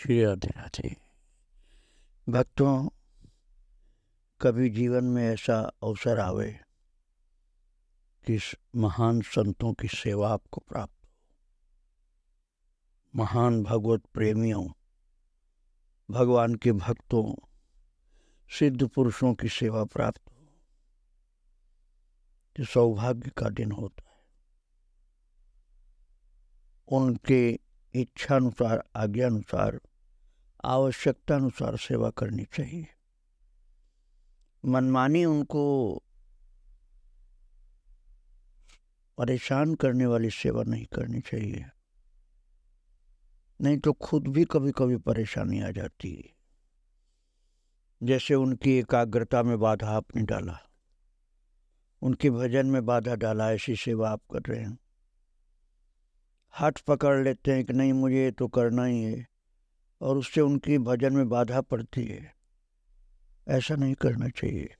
श्री राधे राधे। भक्तों, कभी जीवन में ऐसा अवसर आवे कि महान संतों की सेवा आपको प्राप्त हो, महान भगवत प्रेमियों, भगवान के भक्तों, सिद्ध पुरुषों की सेवा प्राप्त हो, ये सौभाग्य का दिन होता है। उनके इच्छानुसार, आज्ञानुसार, आवश्यकता अनुसार सेवा करनी चाहिए। मनमानी उनको परेशान करने वाली सेवा नहीं करनी चाहिए, नहीं तो खुद भी कभी कभी परेशानी आ जाती है। जैसे उनकी एकाग्रता में बाधा आपने डाला, उनके भजन में बाधा डाला, ऐसी सेवा आप कर रहे हैं। हाथ पकड़ लेते हैं कि नहीं मुझे ये तो करना ही है, और उससे उनकी भजन में बाधा पड़ती है। ऐसा नहीं करना चाहिए।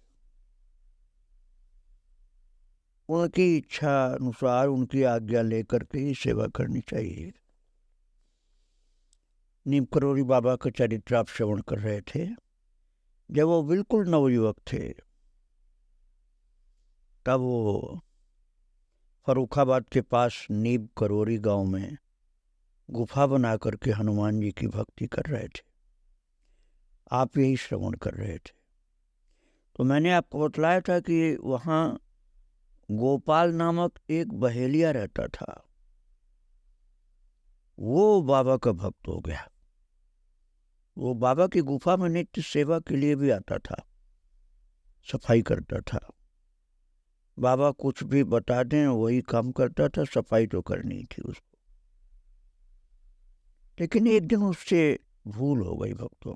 उनकी इच्छा अनुसार, उनकी आज्ञा लेकर के ही सेवा करनी चाहिए। नीम करोली बाबा का चरित्र आप श्रवण कर रहे थे। जब वो बिल्कुल नवयुवक थे, तब वो फर्रुखाबाद के पास नीम करोली गांव में गुफा बना करके हनुमान जी की भक्ति कर रहे थे। आप यही श्रवण कर रहे थे। तो मैंने आपको बतलाया था कि वहाँ गोपाल नामक एक बहेलिया रहता था। वो बाबा का भक्त हो गया। वो बाबा की गुफा में नित्य सेवा के लिए भी आता था, सफाई करता था। बाबा कुछ भी बता दें वही काम करता था, सफाई तो करनी थी उसको। लेकिन एक दिन उससे भूल हो गई भक्तों।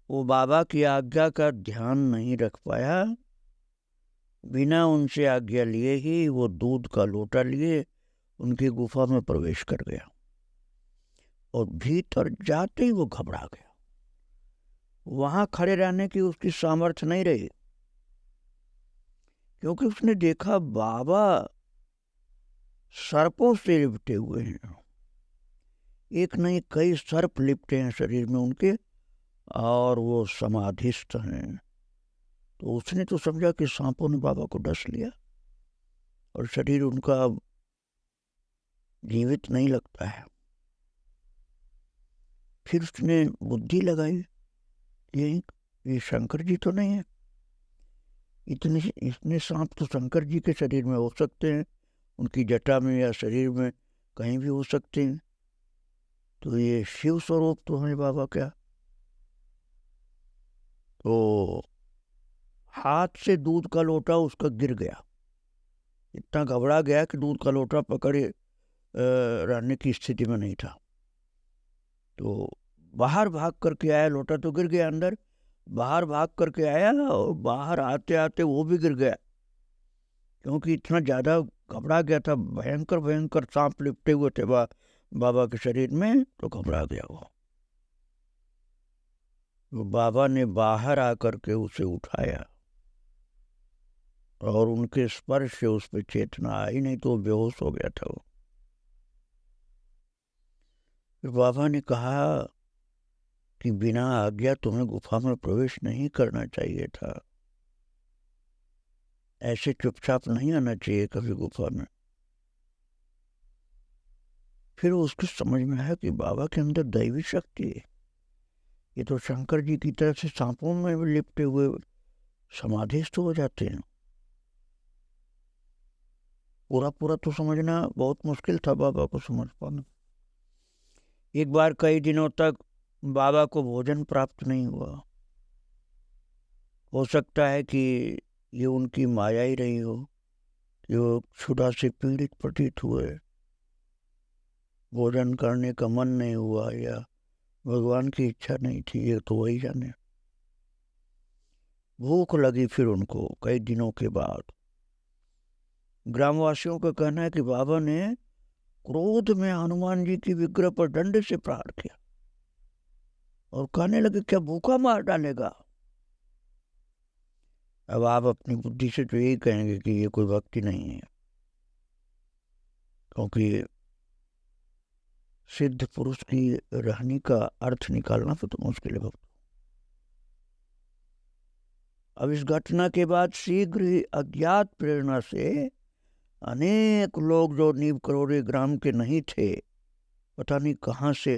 वो बाबा की आज्ञा का ध्यान नहीं रख पाया। बिना उनसे आज्ञा लिए ही वो दूध का लोटा लिए उनकी गुफा में प्रवेश कर गया, और भीतर जाते ही वो घबरा गया। वहां खड़े रहने की उसकी सामर्थ्य नहीं रही, क्योंकि उसने देखा बाबा सर्पों से लिपटे हुए हैं। एक नहीं कई सर्प लिपटे हैं शरीर में उनके, और वो समाधिस्थ हैं। तो उसने तो समझा कि सांपों ने बाबा को डस लिया और शरीर उनका जीवित नहीं लगता है। फिर उसने बुद्धि लगाई, ये शंकर जी तो नहीं है। इतने सांप तो शंकर जी के शरीर में हो सकते हैं, उनकी जटा में या शरीर में कहीं भी हो सकते हैं। तो ये शिव स्वरूप तो है बाबा क्या। तो हाथ से दूध का लोटा उसका गिर गया। इतना घबरा गया कि दूध का लोटा पकड़े रहने की स्थिति में नहीं था। तो बाहर भाग करके आया, लोटा तो गिर गया अंदर, बाहर भाग करके आया, और बाहर आते आते वो भी गिर गया, क्योंकि इतना ज़्यादा घबरा गया था। भयंकर भयंकर सांप लिपटे हुए थे बाबा के शरीर में, तो घबरा गया वो। तो बाबा ने बाहर आकर के उसे उठाया, और उनके स्पर्श से उस पर चेतना आई, नहीं तो बेहोश हो गया था वो। फिर बाबा ने कहा कि बिना आज्ञा तुम्हें गुफा में प्रवेश नहीं करना चाहिए था। ऐसे चुपचाप नहीं आना चाहिए कभी गुफा में। फिर उसको समझ में आया कि बाबा के अंदर दैवी शक्ति है। ये तो शंकर जी की तरह से सांपों में भी लिपटे हुए समाधिस्थ हो जाते हैं। पूरा पूरा तो समझना बहुत मुश्किल था बाबा को समझ पाना। एक बार कई दिनों तक बाबा को भोजन प्राप्त नहीं हुआ। हो सकता है कि ये उनकी माया ही रही हो, कि वो क्षुधा से पीड़ित प्रतीत हुए, भोजन करने का मन नहीं हुआ, या भगवान की इच्छा नहीं थी, ये तो वही जाने। भूख लगी फिर उनको कई दिनों के बाद। ग्रामवासियों का कहना है कि बाबा ने क्रोध में हनुमान जी की विग्रह पर डंडे से प्रहार किया, और कहने लगे क्या भूखा मार डालेगा। अब आप अपनी बुद्धि से तो यही कहेंगे कि ये कोई भक्ति नहीं है, क्योंकि सिद्ध पुरुष की रहनी का अर्थ निकालना तो मुश्किल है भक्त। अब इस घटना के बाद शीघ्र ही अज्ञात प्रेरणा से अनेक लोग जो नीव करोड़े ग्राम के नहीं थे, पता नहीं कहाँ से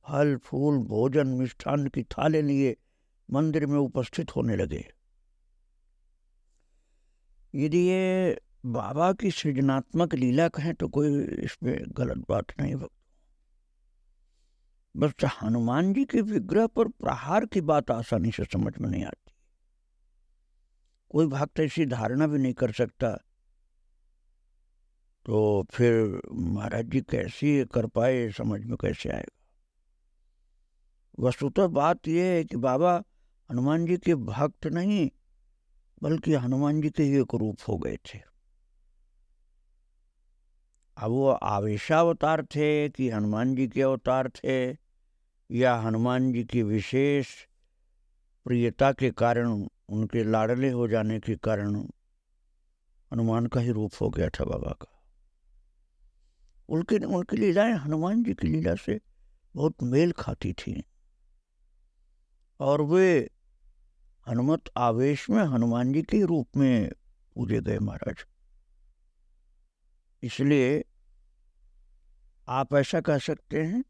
फल फूल भोजन मिष्ठान्न की थाले लिए मंदिर में उपस्थित होने लगे। यदि ये बाबा की सृजनात्मक लीला कहें तो कोई इसमें गलत बात नहीं भक्त। बस हनुमान जी के विग्रह पर प्रहार की बात आसानी से समझ में नहीं आती। कोई भक्त ऐसी धारणा भी नहीं कर सकता, तो फिर महाराज जी कैसी कर पाए, समझ में कैसे आएगा। वस्तुतः बात यह है कि बाबा हनुमान जी के भक्त नहीं बल्कि हनुमान जी के एक रूप हो गए थे। अब वो आवेशावतार थे कि हनुमान जी के अवतार थे, या हनुमान जी की विशेष प्रियता के कारण, उनके लाडले हो जाने के कारण हनुमान का ही रूप हो गया था बाबा का। उनकी लीलाएं हनुमान जी की लीला से बहुत मेल खाती थी, और वे हनुमत आवेश में हनुमान जी के रूप में पूजे गए महाराज। इसलिए आप ऐसा कह सकते हैं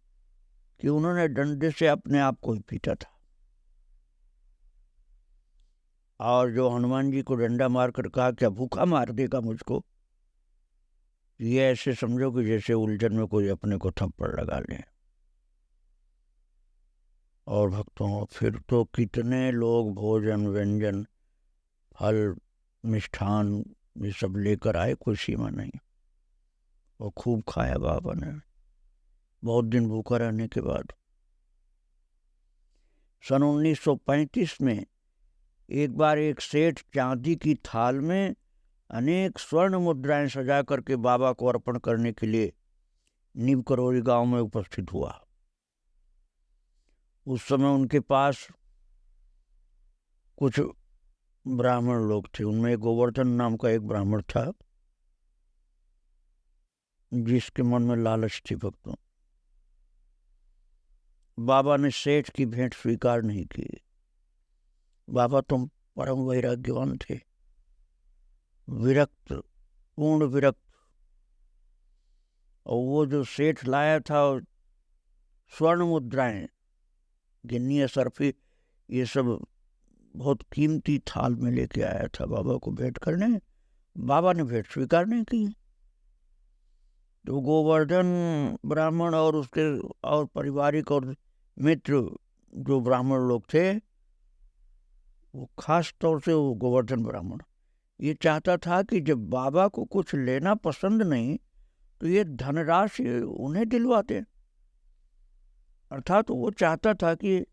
कि उन्होंने डंडे से अपने आप को ही पीटा था, और जो हनुमान जी को डंडा मारकर कहा क्या भूखा मार देगा मुझको, ये ऐसे समझो कि जैसे उलझन में कोई अपने को थप्पड़ लगा ले। और भक्तों, फिर तो कितने लोग भोजन व्यंजन फल मिष्ठान ये सब लेकर आए, कोई सीमा नहीं। वो खूब खाया बाबा ने बहुत दिन भूखा रहने के बाद। सन 1935 में एक बार एक सेठ चांदी की थाल में अनेक स्वर्ण मुद्राएं सजा करके बाबा को अर्पण करने के लिए नीव करोड़ी गांव में उपस्थित हुआ। उस समय उनके पास कुछ ब्राह्मण लोग थे, उनमें गोवर्धन नाम का एक ब्राह्मण था जिसके मन में लालच थी भक्तों। बाबा ने सेठ की भेंट स्वीकार नहीं की। बाबा तुम परम वैराग्यवान थे, विरक्त, पूर्ण विरक्त, और वो जो सेठ लाया था स्वर्ण मुद्राएं गिन्नी सरफी ये सब बहुत कीमती थाल में लेके आया था बाबा को भेंट करने। बाबा ने भेंट स्वीकार नहीं की। तो गोवर्धन ब्राह्मण और उसके और पारिवारिक और मित्र जो ब्राह्मण लोग थे, वो खास तौर से वो गोवर्धन ब्राह्मण ये चाहता था कि जब बाबा को कुछ लेना पसंद नहीं तो ये धनराशि उन्हें दिलवाते। अर्थात वो चाहता था कि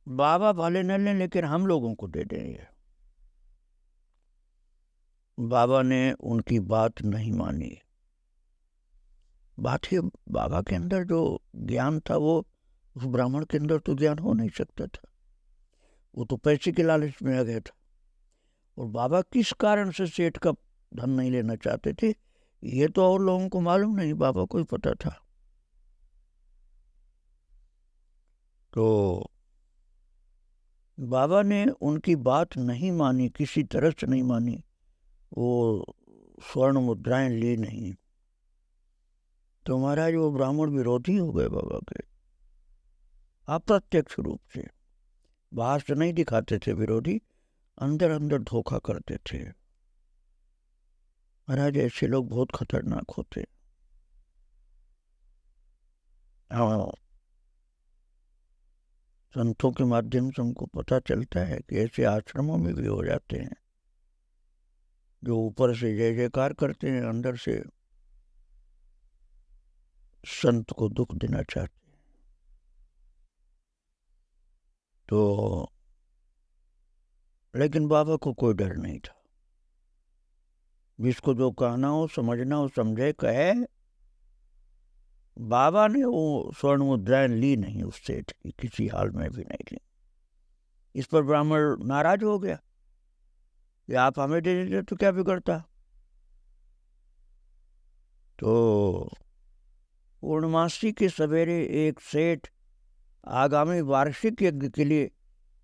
बाबा भले न लें लेकिन हम लोगों को दे दें। बाबा ने उनकी बात नहीं मानी। बात है बाबा के अंदर जो ज्ञान था वो उस ब्राह्मण के अंदर तो ज्ञान हो नहीं सकता था। वो तो पैसे के लालच में आ गया था। और बाबा किस कारण से सेठ का धन नहीं लेना चाहते थे ये तो और लोगों को मालूम नहीं, बाबा को ही पता था। तो बाबा ने उनकी बात नहीं मानी, किसी तरह से नहीं मानी। वो स्वर्ण मुद्राएं ली नहीं। तो महाराज वो ब्राह्मण विरोधी हो गए बाबा के, अप्रत्यक्ष रूप से। बाहर से नहीं दिखाते थे विरोधी, अंदर अंदर धोखा करते थे। महाराज ऐसे लोग बहुत खतरनाक होते। संतों के माध्यम से हमको पता चलता है कि ऐसे आश्रमों में भी हो जाते हैं जो ऊपर से जय जयकार करते हैं, अंदर से संत को दुख देना चाहते हैं। तो लेकिन बाबा को कोई डर नहीं था। जिसको जो कहना हो, समझना हो, समझे, कहे। बाबा ने वो स्वर्ण मुद्राएं ली नहीं उस सेठ की, किसी हाल में भी नहीं ली। इस पर ब्राह्मण नाराज हो गया कि आप हमें दे देते तो क्या बिगड़ता। तो पूर्णमासी के सवेरे एक सेठ आगामी वार्षिक यज्ञ के लिए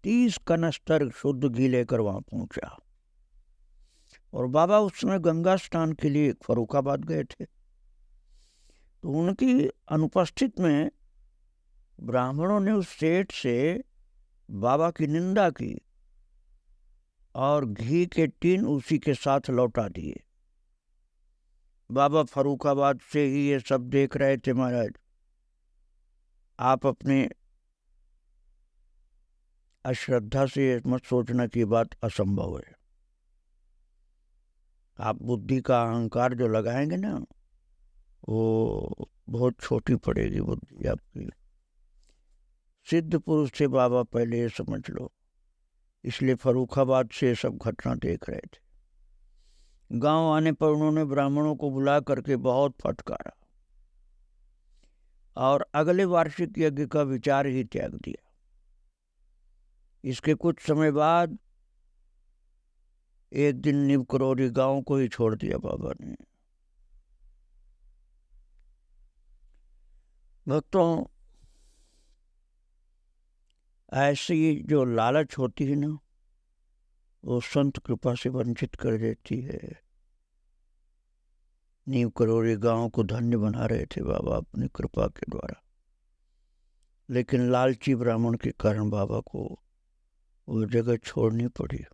30 कनस्तर शुद्ध घी लेकर वहां पहुंचा। और बाबा उस समय गंगा स्नान के लिए फर्रुखाबाद गए थे। तो उनकी अनुपस्थित में ब्राह्मणों ने उस सेठ से बाबा की निंदा की और घी के टीन उसी के साथ लौटा दिए। बाबा फर्रुखाबाद से ही ये सब देख रहे थे। महाराज, आप अपने अश्रद्धा से मत सोचना कि बात असंभव है। आप बुद्धि का अहंकार जो लगाएंगे ना, वो बहुत छोटी पड़ेगी बुद्धि आपकी। सिद्ध पुरुष थे बाबा, पहले ये समझ लो। इसलिए फर्रुखाबाद से सब घटना देख रहे थे। गांव आने पर उन्होंने ब्राह्मणों को बुला करके बहुत फटकारा और अगले वार्षिक यज्ञ का विचार ही त्याग दिया। इसके कुछ समय बाद एक दिन निवकरोरी गांव को ही छोड़ दिया बाबा ने। भक्तों, ऐसी जो लालच होती है ना, वो संत कृपा से वंचित कर देती है। निवकरोरी गांव को धन्य बना रहे थे बाबा अपनी कृपा के द्वारा, लेकिन लालची ब्राह्मण के कारण बाबा को वो जगह छोड़नी पड़ी।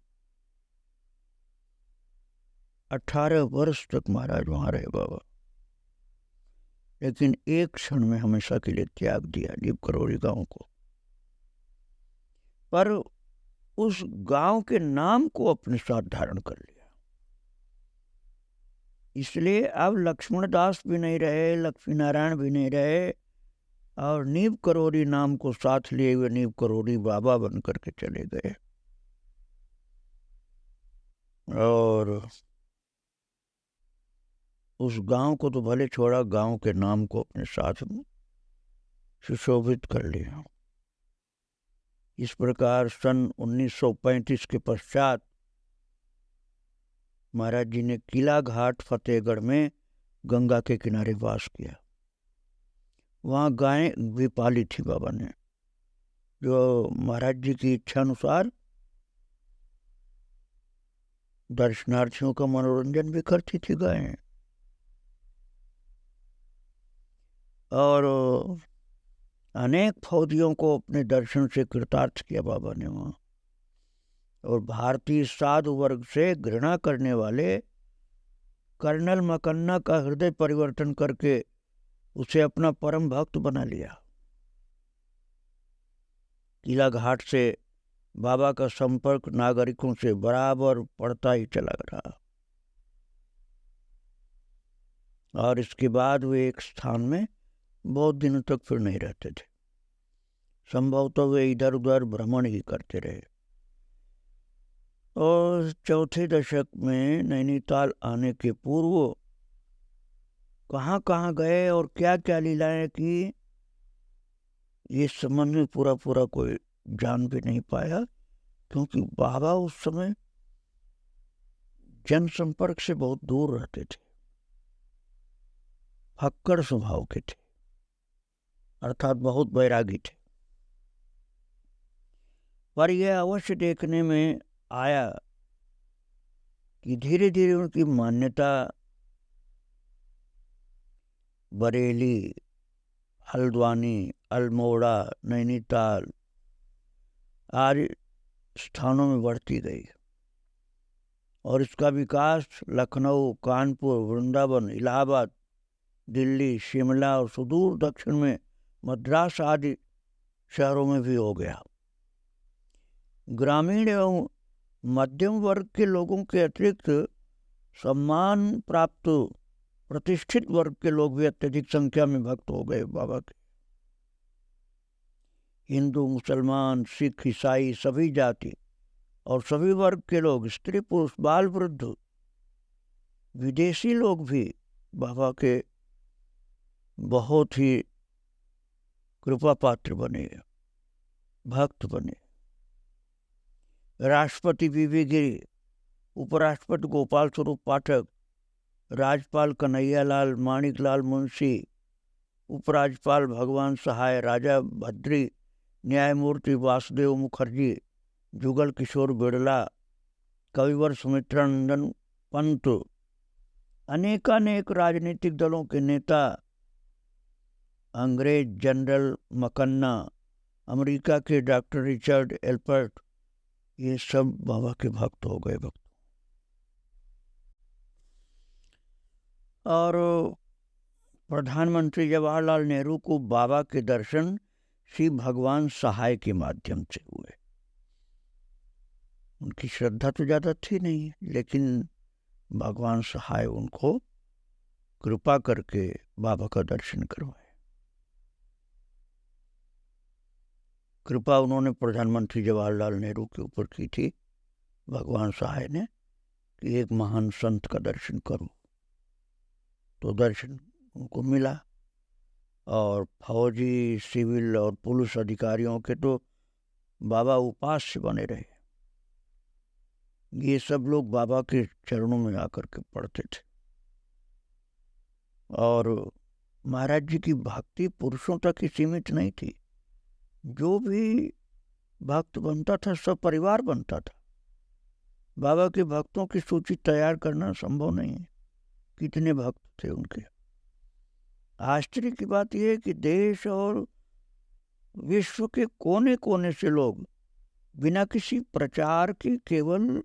18 वर्ष तक महाराज वहां रहे बाबा, लेकिन एक क्षण में हमेशा के लिए त्याग दिया निवकरोरी गांव को। पर उस गांव के नाम को अपने साथ धारण कर लिया। इसलिए अब लक्ष्मण दास भी नहीं रहे, लक्ष्मी नारायण भी नहीं रहे, और निवकरोरी नाम को साथ लिए हुए निवकरोरी बाबा बन करके चले गए। और उस गांव को तो भले छोड़ा, गांव के नाम को अपने साथ में सुशोभित कर लिया। इस प्रकार सन 1935 के पश्चात महाराज जी ने किला घाट फतेहगढ़ में गंगा के किनारे वास किया। वहाँ गायें भी पाली थी बाबा ने, जो महाराज जी की इच्छा अनुसार दर्शनार्थियों का मनोरंजन भी करती थी गायें। और अनेक फौजियों को अपने दर्शन से कृतार्थ किया बाबा ने वहाँ। और भारतीय साधु वर्ग से घृणा करने वाले कर्नल मकन्ना का हृदय परिवर्तन करके उसे अपना परम भक्त बना लिया। किला घाट से बाबा का संपर्क नागरिकों से बराबर पड़ता ही चला रहा। और इसके बाद वे एक स्थान में बहुत दिनों तक फिर नहीं रहते थे। संभवतः वे इधर उधर भ्रमण ही करते रहे। और चौथे दशक में नैनीताल आने के पूर्व कहाँ कहाँ गए और क्या क्या लीलाएं की, ये संबंध में पूरा कोई जान भी नहीं पाया, क्योंकि बाबा उस समय जनसंपर्क से बहुत दूर रहते थे, फक्कड़ स्वभाव के थे, अर्थात बहुत बैरागी थे। पर यह अवश्य देखने में आया कि धीरे धीरे उनकी मान्यता बरेली, हल्द्वानी, अल्मोड़ा, नैनीताल आदि स्थानों में बढ़ती गई। और इसका विकास लखनऊ, कानपुर, वृंदावन, इलाहाबाद, दिल्ली, शिमला और सुदूर दक्षिण में मद्रास आदि शहरों में भी हो गया। ग्रामीण एवं मध्यम वर्ग के लोगों के अतिरिक्त सम्मान प्राप्त प्रतिष्ठित वर्ग के लोग भी अत्यधिक संख्या में भक्त हो गए बाबा के। हिंदू, मुसलमान, सिख, ईसाई सभी जाति और सभी वर्ग के लोग, स्त्री पुरुष, बाल वृद्ध, विदेशी लोग भी बाबा के बहुत ही कृपा पात्र बने, भक्त बने। राष्ट्रपति वीवी गिरी, उपराष्ट्रपति गोपाल स्वरूप पाठक, राज्यपाल कन्हैयालाल, माणिकलाल मुंशी, उपराज्यपाल भगवान सहाय, राजा भद्री, न्यायमूर्ति वासुदेव मुखर्जी, जुगल किशोर बिड़ला, कविवर सुमित्रानंदन पंत, अनेकानेक राजनीतिक दलों के नेता, अंग्रेज जनरल मकन्ना, अमेरिका के डॉक्टर रिचर्ड एल्पर्ट, ये सब बाबा के भक्त हो गए भक्त। और प्रधानमंत्री जवाहरलाल नेहरू को बाबा के दर्शन श्री भगवान सहाय के माध्यम से हुए। उनकी श्रद्धा तो ज़्यादा थी नहीं, लेकिन भगवान सहाय उनको कृपा करके बाबा का दर्शन करवाए। कृपा उन्होंने प्रधानमंत्री जवाहरलाल नेहरू के ऊपर की थी, भगवान सहाय ने, कि एक महान संत का दर्शन करो। तो दर्शन उनको मिला। और फौजी, सिविल और पुलिस अधिकारियों के तो बाबा उपास्य बने रहे। ये सब लोग बाबा के चरणों में आकर के पढ़ते थे। और महाराज जी की भक्ति पुरुषों तक ही सीमित नहीं थी। जो भी भक्त बनता था सब परिवार बनता था। बाबा के भक्तों की सूची तैयार करना संभव नहीं है, कितने भक्त थे उनके। आश्चर्य की बात यह है कि देश और विश्व के कोने कोने से लोग बिना किसी प्रचार के केवल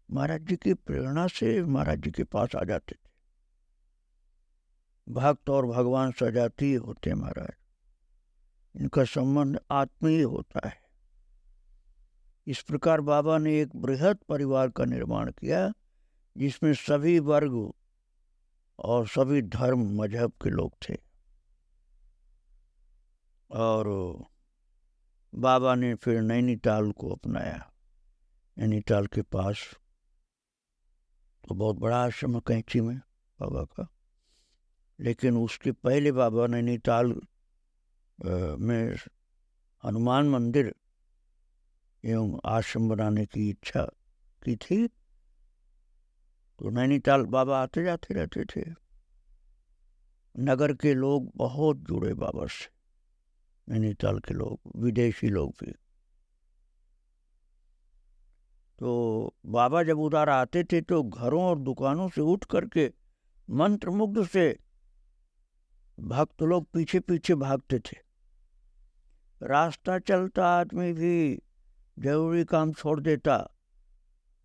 महाराज जी की प्रेरणा से महाराज जी के पास आ जाते थे। भक्त और भगवान सजातीय होते महाराज, इनका संबंध आत्मीय होता है। इस प्रकार बाबा ने एक बृहद परिवार का निर्माण किया, जिसमें सभी वर्ग और सभी धर्म मजहब के लोग थे। और बाबा ने फिर नैनीताल को अपनाया। नैनीताल के पास तो बहुत बड़ा आश्रम है कैंची में बाबा का, लेकिन उसके पहले बाबा नैनीताल में हनुमान मंदिर एवं आश्रम बनाने की इच्छा की थी। तो नैनीताल बाबा आते जाते रहते थे। नगर के लोग बहुत जुड़े बाबा से, नैनीताल के लोग, विदेशी लोग भी। तो बाबा जब उधर आते थे तो घरों और दुकानों से उठ करके मंत्रमुग्ध से भक्त लोग पीछे पीछे भागते थे। रास्ता चलता आदमी भी जरूरी काम छोड़ देता।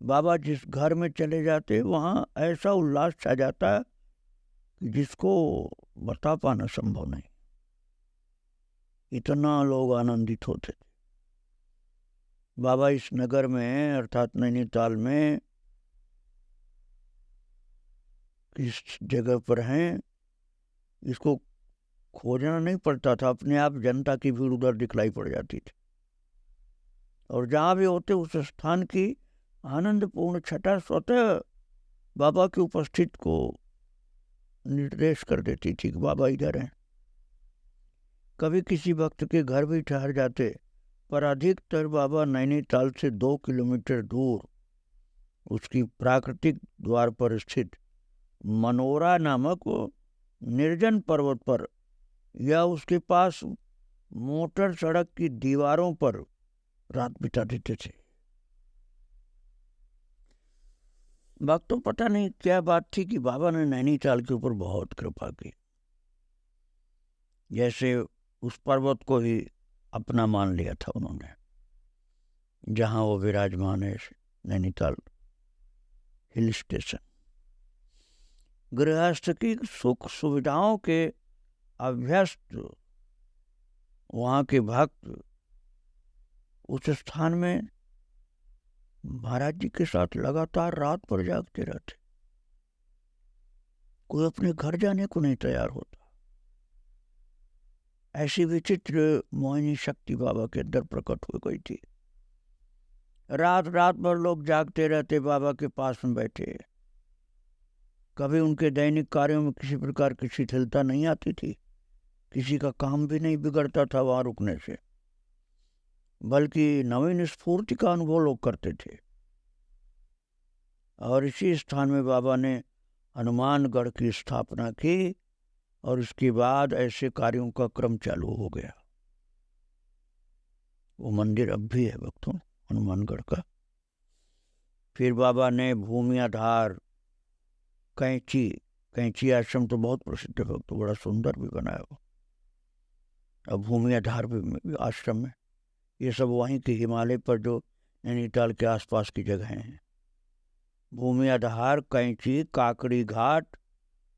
बाबा जिस घर में चले जाते वहाँ ऐसा उल्लास छा जाता कि जिसको बता पाना संभव नहीं। इतना लोग आनंदित होते थे। बाबा इस नगर में अर्थात नैनीताल में किस जगह पर हैं इसको खोजना नहीं पड़ता था, अपने आप जनता की भीड़ उधर दिखलाई पड़ जाती थी। और जहाँ भी होते उस स्थान की आनंदपूर्ण छटा स्वतः बाबा की उपस्थित को निर्देश कर देती थी कि बाबा इधर हैं। कभी किसी भक्त के घर भी ठहर जाते, पर अधिकतर बाबा नैनीताल से 2 किलोमीटर दूर उसकी प्राकृतिक द्वार पर स्थित मनोरा नामक निर्जन पर्वत पर या उसके पास मोटर सड़क की दीवारों पर रात बिता देते थे। भक्तों पता नहीं क्या बात थी कि बाबा ने नैनीताल के ऊपर बहुत कृपा की, जैसे उस पर्वत को ही अपना मान लिया था उन्होंने, जहां वो विराजमान है, नैनीताल हिल स्टेशन। गृहस्थ की सुख सुविधाओं के अभ्यस्त वहाँ के भक्त उस स्थान में महाराज जी के साथ लगातार रात पर जागते रहते। कोई अपने घर जाने को नहीं तैयार होता। ऐसी विचित्र मोहिनी शक्ति बाबा के अंदर प्रकट हो गई थी। रात रात भर लोग जागते रहते, बाबा के पास में बैठे। कभी उनके दैनिक कार्यों में किसी प्रकार की शिथिलता नहीं आती थी, किसी का काम भी नहीं बिगड़ता था वहां रुकने से, बल्कि नवीन स्फूर्ति का अनुभव लोग करते थे। और इसी स्थान में बाबा ने हनुमानगढ़ की स्थापना की, और इसके बाद ऐसे कार्यों का क्रम चालू हो गया। वो मंदिर अब भी है भक्तों, हनुमानगढ़ का। फिर बाबा ने भूमि आधार, कैंची आश्रम तो बहुत प्रसिद्ध है भक्तों, बड़ा सुंदर भी बनाया वो। अब भूमि आधार भी आश्रम है। ये सब वहीं के हिमालय पर जो नैनीताल के आसपास की जगह हैं। भूमि आधार, कैंची, काकड़ी घाट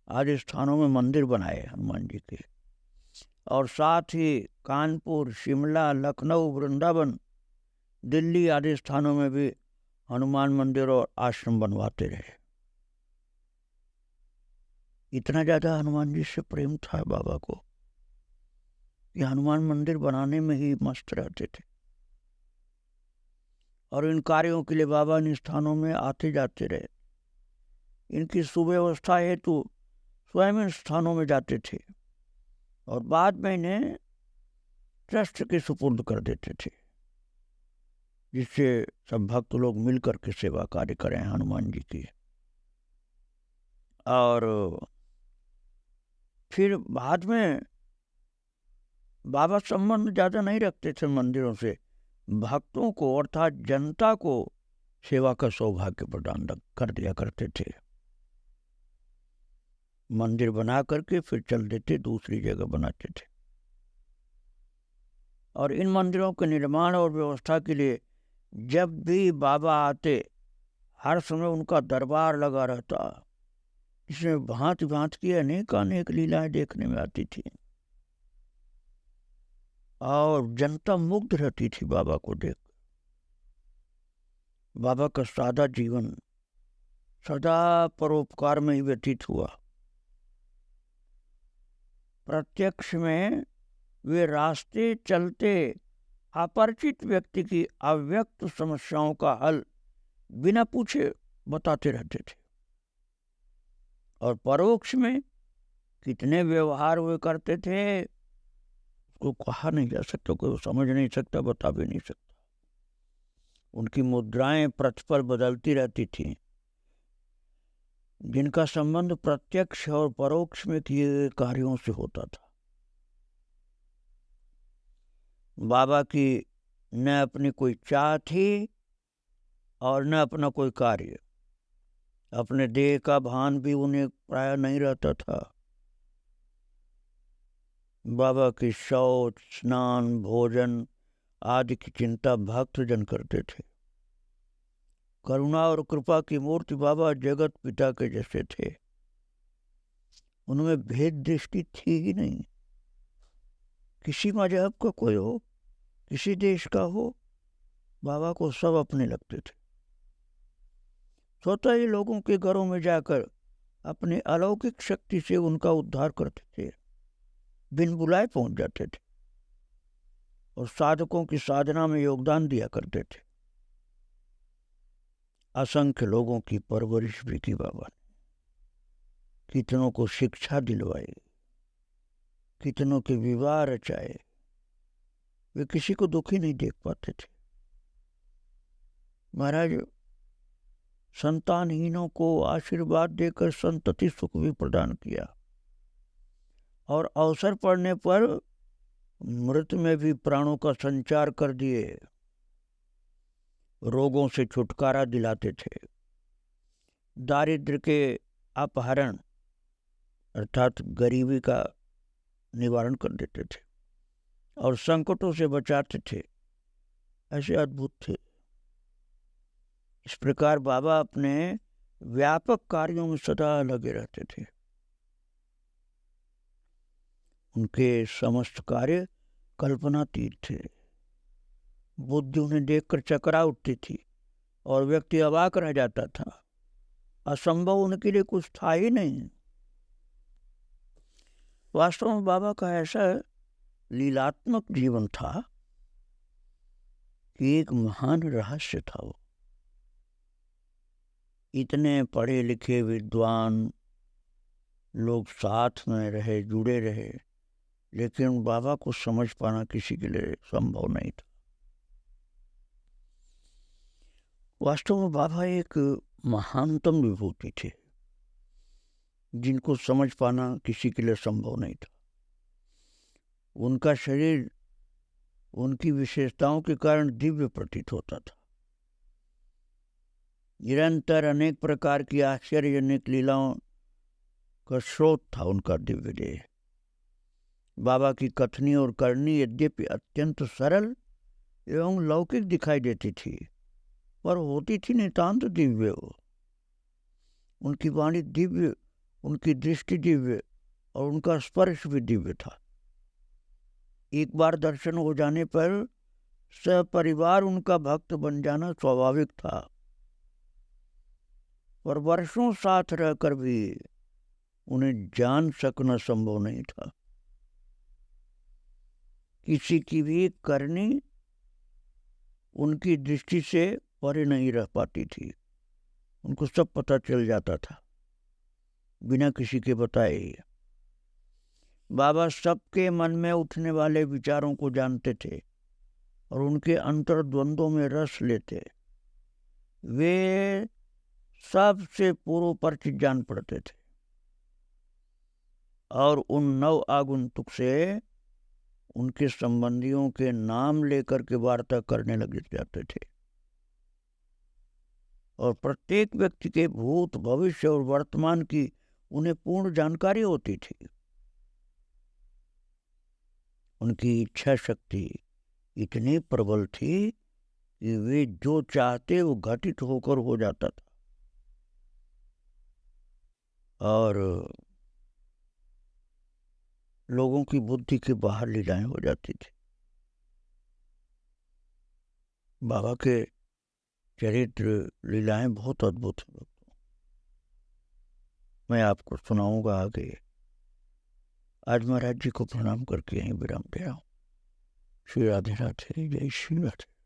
आदि स्थानों में मंदिर बनाए हनुमान जी के। और साथ ही कानपुर, शिमला, लखनऊ, वृंदावन, दिल्ली आदि स्थानों में भी हनुमान मंदिर और आश्रम बनवाते रहे। इतना ज़्यादा हनुमान जी से प्रेम था बाबा को कि हनुमान मंदिर बनाने में ही मस्त रहते थे। और इन कार्यों के लिए बाबा इन स्थानों में आते जाते रहे। इनकी सुव्यवस्था हेतु स्वयं इन स्थानों में जाते थे और बाद में इन्हें ट्रस्ट के सुपुर्द कर देते थे, जिससे सब भक्त लोग मिलकर के सेवा कार्य करें हनुमान जी की। और फिर बाद में बाबा संबंध ज़्यादा नहीं रखते थे मंदिरों से, भक्तों को अर्थात जनता को सेवा का सौभाग्य प्रदान कर दिया करते थे। मंदिर बना करके फिर चल देते, दूसरी जगह बनाते थे। और इन मंदिरों के निर्माण और व्यवस्था के लिए जब भी बाबा आते, हर समय उनका दरबार लगा रहता, जिसमें भांति भांति की अनेक लीलाएं देखने में आती थी। और जनता मुग्ध रहती थी बाबा को देख। बाबा का सादा जीवन सदा परोपकार में ही व्यतीत हुआ। प्रत्यक्ष में वे रास्ते चलते अपरिचित व्यक्ति की अव्यक्त समस्याओं का हल बिना पूछे बताते रहते थे। और परोक्ष में कितने व्यवहार वे करते थे उसको कहा नहीं जा सकता, कोई समझ नहीं सकता, बता भी नहीं सकता। उनकी मुद्राएं प्रतिपल बदलती रहती थीं, जिनका संबंध प्रत्यक्ष और परोक्ष में किए गए कार्यों से होता था। बाबा की न अपनी कोई चाह थी और न अपना कोई कार्य। अपने देह का भान भी उन्हें प्राय नहीं रहता था। बाबा की शौच, स्नान, भोजन आदि की चिंता भक्तजन करते थे। करुणा और कृपा की मूर्ति बाबा जगत पिता के जैसे थे। उनमें भेद दृष्टि थी ही नहीं। किसी मजहब का कोई हो, किसी देश का हो, बाबा को सब अपने लगते थे। स्वतः ही लोगों के घरों में जाकर अपनी अलौकिक शक्ति से उनका उद्धार करते थे, बिन बुलाए पहुंच जाते थे और साधकों की साधना में योगदान दिया करते थे। असंख्य लोगों की परवरिश भी की बाबा ने, कितनों को शिक्षा दिलवाई, कितनों के विवाह रचाए। वे किसी को दुखी नहीं देख पाते थे। महाराज संतानहीनों को आशीर्वाद देकर संतति सुख भी प्रदान किया और अवसर पड़ने पर मृत में भी प्राणों का संचार कर दिए, रोगों से छुटकारा दिलाते थे, दारिद्र्य के अपहरण अर्थात गरीबी का निवारण कर देते थे और संकटों से बचाते थे। ऐसे अद्भुत थे। इस प्रकार बाबा अपने व्यापक कार्यों में सदा लगे रहते थे। उनके समस्त कार्य कल्पनातीत थे। बुद्धि उन्हें देखकर चकरा उठती थी और व्यक्ति अवाक रह जाता था। असंभव उनके लिए कुछ था ही नहीं। वास्तव में बाबा का ऐसा लीलात्मक जीवन था कि एक महान रहस्य था वो। इतने पढ़े लिखे विद्वान लोग साथ में रहे, जुड़े रहे, लेकिन बाबा को समझ पाना किसी के लिए संभव नहीं था। वास्तव में बाबा एक महानतम विभूति थे। जिनको समझ पाना किसी के लिए संभव नहीं था। उनका शरीर उनकी विशेषताओं के कारण दिव्य प्रतीत होता था। निरंतर अनेक प्रकार की आश्चर्यजनक लीलाओं का स्रोत था उनका दिव्य देह। बाबा की कथनी और करनी यद्यपि अत्यंत सरल एवं लौकिक दिखाई देती थी, पर होती थी नितांत दिव्य। उनकी वाणी दिव्य, उनकी दृष्टि दिव्य और उनका स्पर्श भी दिव्य था। एक बार दर्शन हो जाने पर सपरिवार उनका भक्त बन जाना स्वाभाविक था, पर वर्षों साथ रहकर भी उन्हें जान सकना संभव नहीं था। किसी की भी करनी उनकी दृष्टि से परे नहीं रह पाती थी। उनको सब पता चल जाता था बिना किसी के बताए। बाबा सबके मन में उठने वाले विचारों को जानते थे और उनके अंतर्द्वंद्वों में रस लेते। वे सबसे पूर्व परिचित जान पड़ते थे और उन नव आगंतुक से उनके संबंधियों के नाम लेकर के वार्ता करने लग जाते थे और प्रत्येक व्यक्ति के भूत, भविष्य और वर्तमान की उन्हें पूर्ण जानकारी होती थी। उनकी इच्छा शक्ति इतनी प्रबल थी कि वे जो चाहते वो घटित होकर हो जाता था और लोगों की बुद्धि के बाहर लीलाएं हो जाती थी। बाबा के चरित्र लीलाएं बहुत अद्भुत हैं। मैं आपको सुनाऊंगा आगे। आज महाराज जी को प्रणाम करके यहीं विराम दे रहा हूँ। श्री राधे राधे, जय श्री राधे।